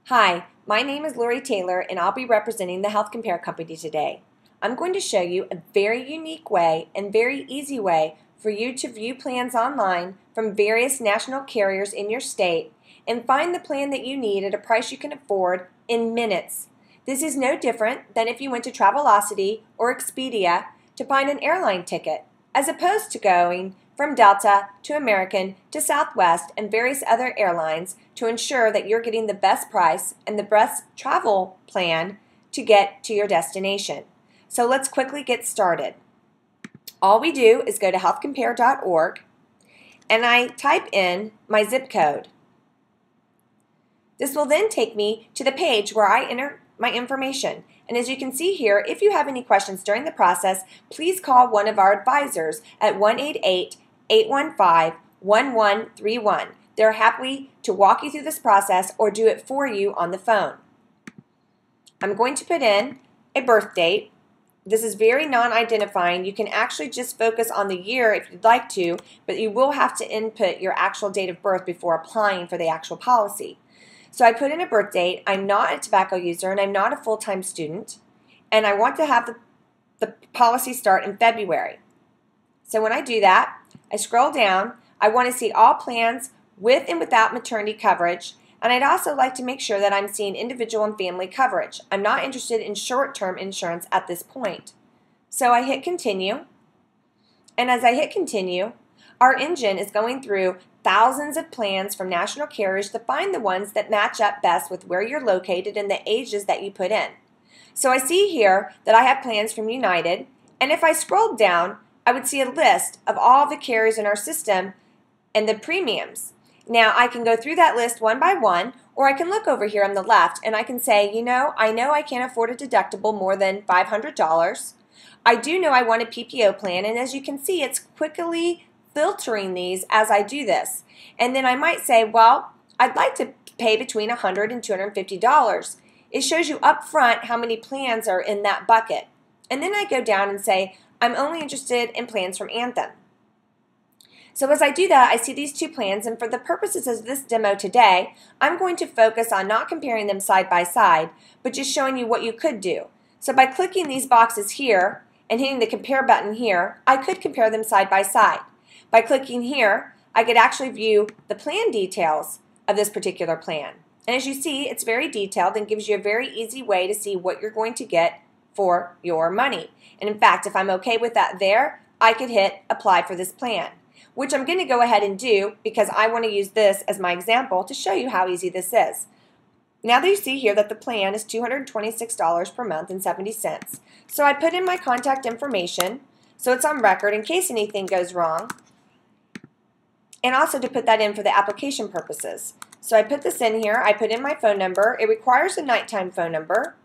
Hi, my name is Lori Taylor and I'll be representing the Health Compare Company today. I'm going to show you a very unique way and very easy way for you to view plans online from various national carriers in your state and find the plan that you need at a price you can afford in minutes. This is no different than if you went to Travelocity or Expedia to find an airline ticket, as opposed to going from Delta to American to Southwest and various other airlines to ensure that you're getting the best price and the best travel plan to get to your destination. So let's quickly get started. All we do is go to healthcompare.org and I type in my zip code. This will then take me to the page where I enter my information. And as you can see here, if you have any questions during the process, please call one of our advisors at 1-888-815-1131. They're happy to walk you through this process or do it for you on the phone. I'm going to put in a birth date. This is very non-identifying. You can actually just focus on the year if you'd like to, but you will have to input your actual date of birth before applying for the actual policy. So I put in a birth date. I'm not a tobacco user and I'm not a full-time student, and I want to have the policy start in February. So when I do that, I scroll down. I want to see all plans with and without maternity coverage, and I'd also like to make sure that I'm seeing individual and family coverage. I'm not interested in short-term insurance at this point. So I hit continue, and as I hit continue, our engine is going through thousands of plans from national carriers to find the ones that match up best with where you're located and the ages that you put in. So I see here that I have plans from United, and if I scrolled down, I would see a list of all the carriers in our system and the premiums. Now I can go through that list one by one, or I can look over here on the left and I can say, I know I can't afford a deductible more than $500. I do know I want a PPO plan, and as you can see, it's quickly filtering these as I do this. And then I might say, well, I'd like to pay between $100 and $250. It shows you up front how many plans are in that bucket. And then I go down and say, I'm only interested in plans from Anthem. So as I do that, I see these two plans, and for the purposes of this demo today, I'm going to focus on not comparing them side by side, but just showing you what you could do. So by clicking these boxes here and hitting the compare button here, I could compare them side by side. By clicking here, I could actually view the plan details of this particular plan. And as you see, it's very detailed and gives you a very easy way to see what you're going to get for your money. And in fact, if I'm okay with that there, I could hit apply for this plan, which I'm going to go ahead and do because I want to use this as my example to show you how easy this is. Now that you see here that the plan is $226 per month and 70 cents. So I put in my contact information so it's on record in case anything goes wrong, and also to put that in for the application purposes. So I put this in here. I put in my phone number. It requires a nighttime phone number,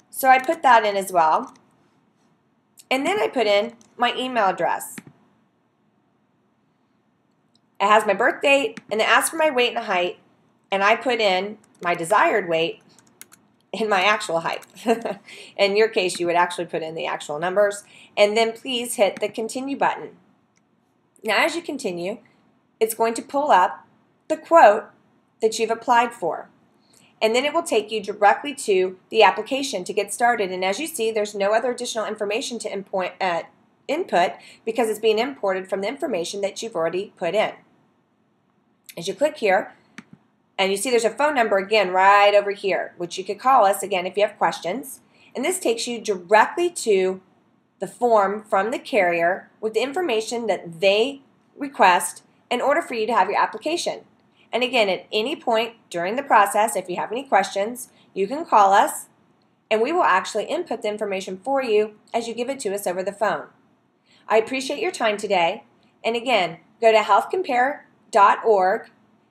so I put that in as well. And then I put in my email address. It has my birth date, and it asks for my weight and height, and I put in my desired weight and my actual height. In your case, you would actually put in the actual numbers, and then please hit the continue button. Now as you continue, it's going to pull up the quote that you've applied for. And then it will take you directly to the application to get started. And as you see, there's no other additional information to input because it's being imported from the information that you've already put in. As you click here, and you see there's a phone number again right over here, which you could call us again if you have questions. And this takes you directly to the form from the carrier with the information that they request in order for you to have your application. And again, at any point during the process, if you have any questions, you can call us and we will actually input the information for you as you give it to us over the phone. I appreciate your time today. And again, go to healthcompare.org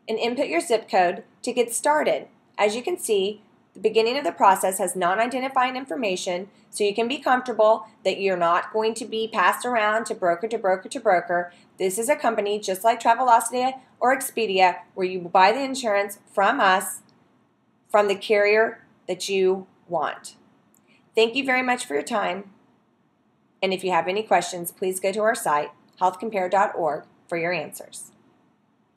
and input your zip code to get started. As you can see, the beginning of the process has non-identifying information, so you can be comfortable that you're not going to be passed around to broker to broker to broker. This is a company just like Travelocity or Expedia where you buy the insurance from us, from the carrier that you want. Thank you very much for your time. And if you have any questions, please go to our site, healthcompare.org, for your answers.